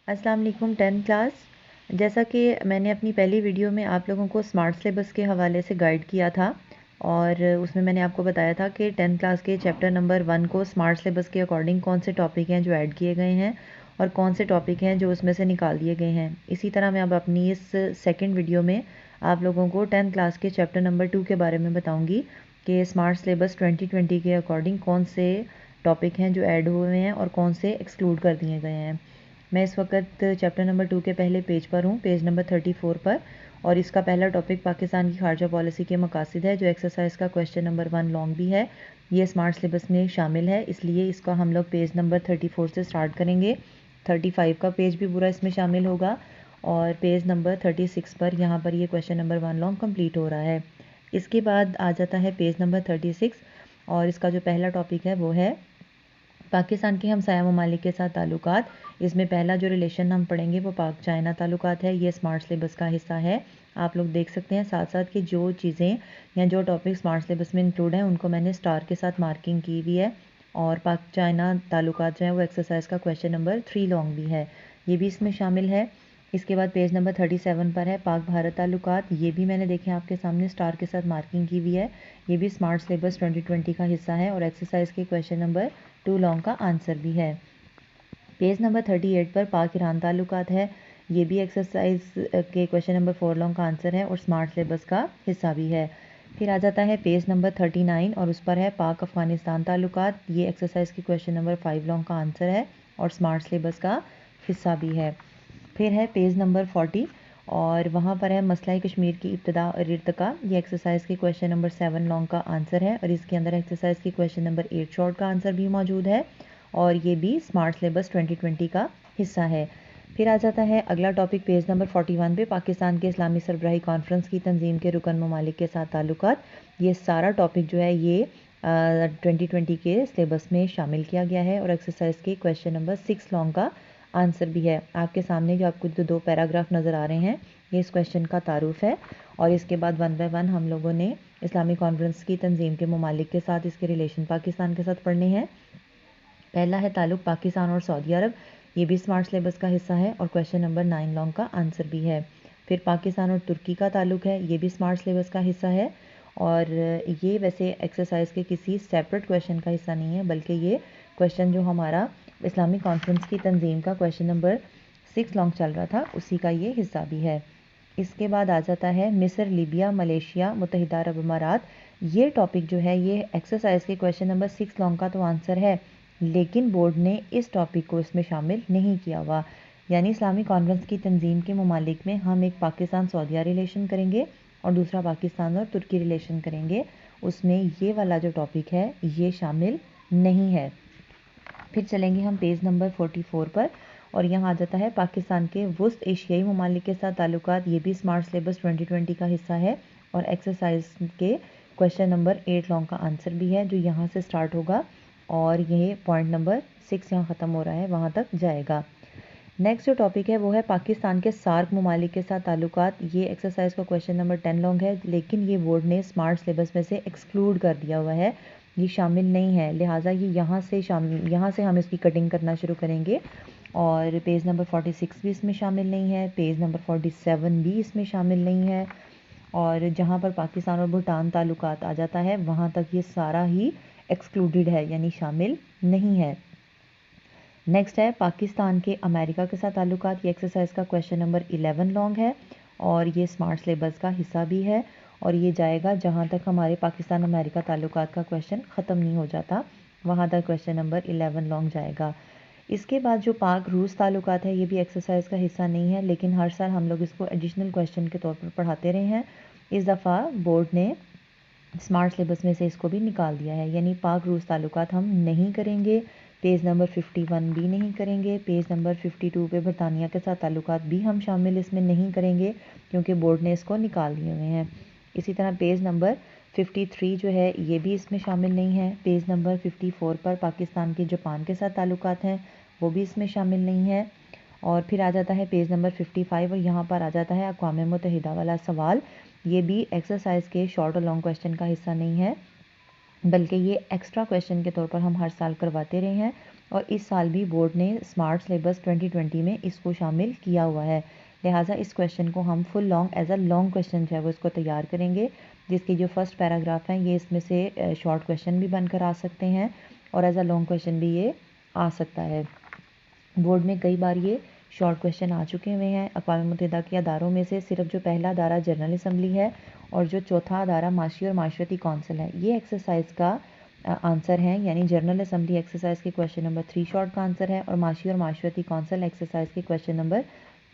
अस्सलाम वालेकुम 10th class. जैसा कि मैंने अपनी पहली वीडियो में आप लोगों को स्मार्ट सिलेबस के हवाले से गाइड किया था और उसमें मैंने आपको बताया था कि 10th क्लास के चैप्टर नंबर 1 को स्मार्ट सिलेबस के अकॉर्डिंग कौन से टॉपिक हैं जो ऐड किए गए हैं और कौन से टॉपिक हैं जो उसमें से निकाल दिए गए हैं। इसी तरह मैं अब अपनी इस सेकेंड वीडियो में आप लोगों को 10th क्लास के चैप्टर नंबर 2 के बारे में बताऊँगी कि स्मार्ट सिलेबस 2020 के अकॉर्डिंग कौन से टॉपिक हैं जो ऐड हुए हैं और कौन से एक्सक्लूड कर दिए गए हैं। मैं इस वक्त चैप्टर नंबर 2 के पहले पेज पर हूँ, पेज नंबर 34 पर, और इसका पहला टॉपिक पाकिस्तान की खारजा पॉलिसी के मकासद है, जो एक्सरसाइज का क्वेश्चन नंबर 1 लॉन्ग भी है। ये स्मार्ट सिलेबस में शामिल है, इसलिए इसका हम लोग पेज नंबर 34 से स्टार्ट करेंगे। 35 का पेज भी पूरा इसमें शामिल होगा और पेज नंबर 36 पर यहाँ पर ये क्वेश्चन नंबर 1 लॉन्ग कंप्लीट हो रहा है। इसके बाद आ जाता है पेज नंबर 36 और इसका जो पहला टॉपिक है वो है पाकिस्तान के हमसाया ममालिक के साथ ताल्लुकात। इसमें पहला जो रिलेशन हम पढ़ेंगे वो पाक चाइना ताल्लुकात है। ये स्मार्ट सिलेबस का हिस्सा है। आप लोग देख सकते हैं साथ साथ कि जो चीज़ें या जो टॉपिक स्मार्ट सिलेबस में इंक्लूड हैं उनको मैंने स्टार के साथ मार्किंग की हुई है। और पाक चाइना ताल्लुकात जो है वो एक्सरसाइज का क्वेश्चन नंबर 3 लॉन्ग भी है, ये भी इसमें शामिल है। इसके बाद पेज नंबर 37 पर है पाक भारत ताल्लुकात। ये भी मैंने देखे आपके सामने स्टार के साथ मार्किंग की हुई है। ये भी स्मार्ट सिलेबस 2020 का हिस्सा है और एक्सरसाइज के क्वेश्चन नंबर 2 लॉन्ग का आंसर भी है। पेज नंबर 38 पर पाक ईरान ताल्लुकात है। ये भी एक्सरसाइज के क्वेश्चन नंबर 4 लॉन्ग का आंसर है और स्मार्ट सिलेबस का हिस्सा भी है। फिर आ जाता है पेज नंबर 39 और उस पर है पाक अफ़गानिस्तान ताल्लुकात। ये एक्सरसाइज के क्वेश्चन नंबर 5 लॉन्ग का आंसर है और स्मार्ट सिलेबस का हिस्सा भी है। फिर है पेज नंबर 40 और वहाँ पर है मसला कश्मीर की इब्तदा और इर्तिका। ये एक्सरसाइज के क्वेश्चन नंबर 7 लॉन्ग का आंसर है और इसके अंदर एक्सरसाइज के क्वेश्चन नंबर 8 शॉर्ट का आंसर भी मौजूद है और ये भी स्मार्ट सिलेबस 2020 का हिस्सा है। फिर आ जाता है अगला टॉपिक पेज नंबर 41 पे पाकिस्तान के इस्लामी सरबराही कॉन्फ्रेंस की तंजीम के रुकन ममालिक के साथ ताल्लुकात। ये सारा टॉपिक जो है ये 2020 के सिलेबस में शामिल किया गया है और एक्सरसाइज के क्वेश्चन नंबर 6 लॉन्ग का आंसर भी है। आपके सामने जो आपको जो 2 पैराग्राफ नज़र आ रहे हैं ये इस क्वेश्चन का तारुफ है और इसके बाद 1 बाय 1 हम लोगों ने इस्लामी कॉन्फ्रेंस की तंजीम के ममालिक के साथ इसके रिलेशन पाकिस्तान के साथ पढ़ने हैं। पहला है ताल्लुक पाकिस्तान और सऊदी अरब। ये भी स्मार्ट सिलेबस का हिस्सा है और क्वेश्चन नंबर 9 लॉन्ग का आंसर भी है। फिर पाकिस्तान और तुर्की का ताल्लुक है, ये भी स्मार्ट सिलेबस का हिस्सा है और ये वैसे एक्सरसाइज के किसी सेपरेट क्वेश्चन का हिस्सा नहीं है, बल्कि ये क्वेश्चन जो हमारा इस्लामी कॉन्फ्रेंस की तंजीम का क्वेश्चन नंबर 6 लॉन्ग चल रहा था उसी का ये हिस्सा भी है। इसके बाद आ जाता है मिस्र, लीबिया, मलेशिया, मुत्तहिदा अरब अमारात। ये टॉपिक जो है ये एक्सरसाइज के क्वेश्चन नंबर 6 लॉन्ग का तो आंसर है, लेकिन बोर्ड ने इस टॉपिक को इसमें शामिल नहीं किया हुआ। यानी इस्लामी कॉन्फ्रेंस की तंजीम के ममालिक में हम एक पाकिस्तान सऊदीया रिलेशन करेंगे और दूसरा पाकिस्तान और तुर्की रिलेशन करेंगे। उसमें ये वाला जो टॉपिक है ये शामिल नहीं है। फिर चलेंगे हम पेज नंबर 44 पर और यहाँ आ जाता है पाकिस्तान के वुस्त एशियाई ममालिक के साथ ताल्लुकात। ये भी स्मार्ट सिलेबस 2020 का हिस्सा है और एक्सरसाइज के क्वेश्चन नंबर 8 लॉन्ग का आंसर भी है जो यहाँ से स्टार्ट होगा और ये पॉइंट नंबर 6 यहाँ ख़त्म हो रहा है वहाँ तक जाएगा। नेक्स्ट जो टॉपिक है वो है पाकिस्तान के सार्क ममालिक के साथ ताल्लुकात। ये एक्सरसाइज का क्वेश्चन नंबर 10 लॉन्ग है, लेकिन ये बोर्ड ने स्मार्ट सिलेबस में से एक्सक्लूड कर दिया हुआ है, ये शामिल नहीं है, लिहाजा ये यहाँ से हम इसकी कटिंग करना शुरू करेंगे। और पेज नंबर 46 भी इसमें शामिल नहीं है, पेज नंबर 47 भी इसमें शामिल नहीं है और जहाँ पर पाकिस्तान और भूटान ताल्लुकात आ जाता है वहाँ तक ये सारा ही एक्सक्लूडेड है, यानी शामिल नहीं है। नेक्स्ट है पाकिस्तान के अमेरिका के साथ ताल्लुकात। ये एक्सरसाइज का क्वेश्चन नंबर 11 लॉन्ग है और ये स्मार्ट सिलेबस का हिस्सा भी है और ये जाएगा जहाँ तक हमारे पाकिस्तान अमेरिका ताल्लुकात का क्वेश्चन ख़त्म नहीं हो जाता, वहाँ तक क्वेश्चन नंबर 11 लॉन्ग जाएगा। इसके बाद जो पाक रूस ताल्लुकात है ये भी एक्सरसाइज का हिस्सा नहीं है, लेकिन हर साल हम लोग इसको एडिशनल क्वेश्चन के तौर पर पढ़ाते रहे हैं। इस दफ़ा बोर्ड ने स्मार्ट सिलेबस में से इसको भी निकाल दिया है, यानी पाक रूस ताल्लुकात हम नहीं करेंगे। पेज नंबर 51 भी नहीं करेंगे। पेज नंबर 52 पे बरतानिया के साथ ताल्लुकात भी हम शामिल इसमें नहीं करेंगे क्योंकि बोर्ड ने इसको निकाल दिए हुए हैं। इसी तरह पेज नंबर 53 जो है ये भी इसमें शामिल नहीं है। पेज नंबर 54 पर पाकिस्तान के जापान के साथ ताल्लुकात हैं, वो भी इसमें शामिल नहीं है। और फिर आ जाता है पेज नंबर 55 और यहाँ पर आ जाता है अक़वाम मुत्तहिदा वाला सवाल। ये भी एक्सरसाइज के शॉर्ट और लॉन्ग क्वेश्चन का हिस्सा नहीं है, बल्कि ये एक्स्ट्रा क्वेश्चन के तौर पर हम हर साल करवाते रहे हैं اور اس سال بھی بورڈ نے اسمارٹ سلیبس 2020 میں اس کو شامل کیا ہوا ہے، لہٰذا اس کویشچن کو ہم full long as a long question جو ہے وہ اس کو تیار کریں گے، جس کے جو فرسٹ پیراگراف ہیں یہ اس میں سے شارٹ کویشچن بھی بن کر آ سکتے ہیں اور ایز اے لانگ کویشچن بھی یہ آ سکتا ہے۔ بورڈ میں کئی بار یہ شارٹ کویشچن آ چکے ہوئے ہیں۔ اقوام متحدہ کے اداروں میں سے صرف جو پہلا ادارہ جنرل اسمبلی ہے اور جو چوتھا ادارہ معاشی اور معاشرتی کونسل ہے، یہ ایکسرسائز کا آنسر ہیں، یعنی جنرل اسمبلی ایکسرسائز کے کویشچن نمبر 3 شارٹ کا آنسر ہے اور معاشی اور معاشرتی کونسل ایکسرسائز کے کویشچن نمبر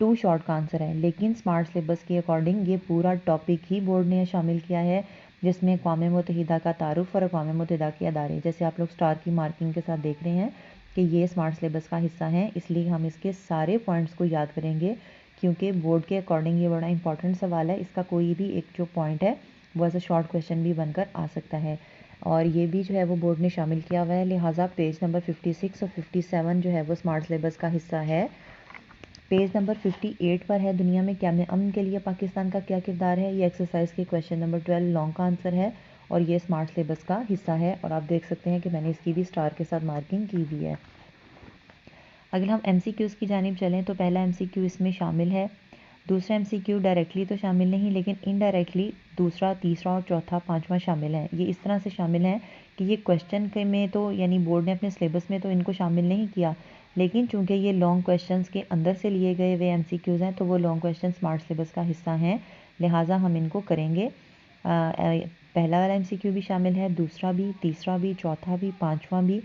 2 شارٹ کا آنسر ہے۔ لیکن اسمارٹ سلیبس کے اکارڈنگ یہ پورا ٹاپک ہی بورڈ نے شامل کیا ہے، جس میں اقوام متحدہ کا تعارف اور اقوام متحدہ کے ادارے، جیسے آپ لوگ اسٹار کی مارکنگ کے ساتھ دیکھ رہے ہیں کہ یہ اسمارٹ سلیبس کا حصہ ہیں، اس لیے ہم اس کے سارے پوائنٹس کو یاد کریں گے، کیونکہ بورڈ کے اکارڈنگ یہ بڑا امپورٹنٹ سوال ہے۔ اس کا کوئی بھی ایک جو پوائنٹ ہے وہ ایز اے شارٹ کویشچن بھی بن کر آ سکتا ہے، اور یہ بھی جو ہے وہ بورڈ نے شامل کیا ہوا ہے، لہٰذا پیج نمبر 56 اور 57 جو ہے وہ اسمارٹ سلیبس کا حصہ ہے۔ پیج نمبر 58 پر ہے دنیا میں قیام امن کے لیے پاکستان کا کیا کردار ہے، یہ ایکسرسائز کے کویشچن نمبر 12 لانگ کا آنسر ہے اور یہ اسمارٹ سلیبس کا حصہ ہے، اور آپ دیکھ سکتے ہیں کہ میں نے اس کی بھی اسٹار کے ساتھ مارکنگ کی ہوئی ہے۔ اگر ہم ایم سی کیوز کی جانب چلیں تو پہلا ایم سی کیو اس میں شامل ہے، دوسرا ایم سی کیو ڈائریکٹلی تو شامل نہیں لیکن انڈائریکٹلی دوسرا، تیسرا اور چوتھا، پانچواں شامل ہیں۔ یہ اس طرح سے شامل ہیں کہ یہ کویشچن میں تو یعنی بورڈ نے اپنے سلیبس میں تو ان کو شامل نہیں کیا، لیکن چونکہ یہ لانگ کویشچنس کے اندر سے لیے گئے ہوئے ایم سی کیوز ہیں تو وہ لانگ کویشچن اسمارٹ سلیبس کا حصہ ہیں، لہٰذا ہم ان کو کریں گے۔ پہلا والا ایم سی کیو بھی شامل ہے، دوسرا بھی، تیسرا بھی، چوتھا بھی، پانچواں بھی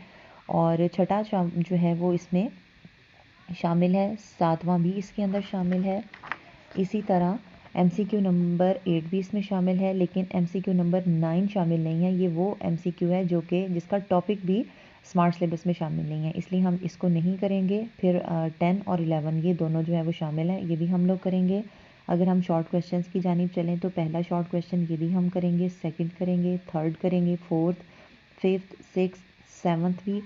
اور چھٹا جو ہے وہ اس میں شامل ہے، ساتواں بھی اس کے اندر شامل ہے۔ اسی طرح ایم سی کیو نمبر 8 بھی اس میں شامل ہے، لیکن ایم سی کیو نمبر 9 شامل نہیں ہے۔ یہ وہ ایم سی کیو ہے جو کہ جس کا ٹاپک بھی اسمارٹ سلیبس میں شامل نہیں ہے، اس لیے ہم اس کو نہیں کریں گے۔ پھر 10 اور 11 یہ دونوں جو ہے وہ شامل ہیں، یہ بھی ہم لوگ کریں گے۔ اگر ہم شارٹ کویشچنس کی جانب چلیں تو پہلا شارٹ کویشچن یہ بھی ہم کریں گے، سیکنڈ کریں گے، تھرڈ کریں گے، فورتھ، ففتھ، سکس، سیونتھ بھی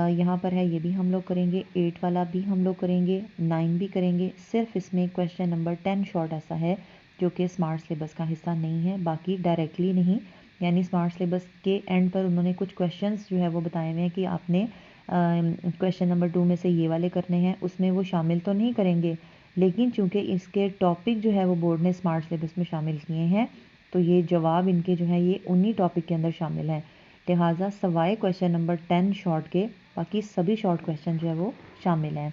یہاں پر ہے، یہ بھی ہم لوگ کریں گے، 8 والا بھی ہم لوگ کریں گے، 9 بھی کریں گے۔ صرف اس میں کویشچن نمبر 10 شارٹ ایسا ہے جو کہ اسمارٹ سلیبس کا حصہ نہیں ہے، باقی ڈائریکٹلی نہیں، یعنی اسمارٹ سلیبس کے اینڈ پر انہوں نے کچھ کویشچنس جو ہے وہ بتائے ہوئے ہیں کہ آپ نے کویشچن نمبر 2 میں سے یہ والے کرنے ہیں، اس میں وہ شامل تو نہیں کریں گے، لیکن چونکہ اس کے ٹاپک جو ہے وہ بورڈ نے اسمارٹ سلیبس میں شامل کیے ہیں تو یہ جواب ان کے جو ہیں یہ انہی ٹاپک کے اندر شامل ہیں، لہٰذا سوائے کویشچن نمبر 10 شارٹ کے باقی سبھی شارٹ کویشچن جو ہے وہ شامل ہیں۔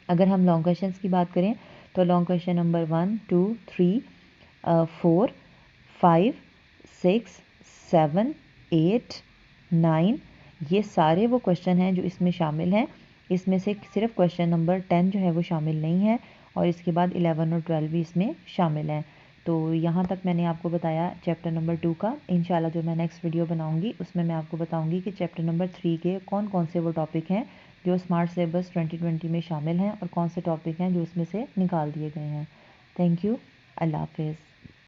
اگر ہم لانگ کویشچنس کی بات کریں تو لانگ کویشچن نمبر 1، 2، 3، 4، 5، 6، 7، 8، 9 یہ سارے وہ کویشچن ہیں جو اس میں شامل ہیں، اس میں سے صرف کویشچن نمبر 10 جو ہے وہ شامل نہیں ہے اور اس کے بعد 11 اور 12 بھی اس میں شامل ہیں۔ تو یہاں تک میں نے آپ کو بتایا چیپٹر نمبر 2 کا، انشاءاللہ جو میں نیکسٹ ویڈیو بناؤں گی اس میں میں آپ کو بتاؤں گی کہ چیپٹر نمبر 3 کے کون کون سے وہ ٹاپک ہیں جو اسمارٹ سلیبس 2020 میں شامل ہیں اور کون سے ٹاپک ہیں جو اس میں سے نکال دیے گئے ہیں۔ تھینک یو، اللہ حافظ۔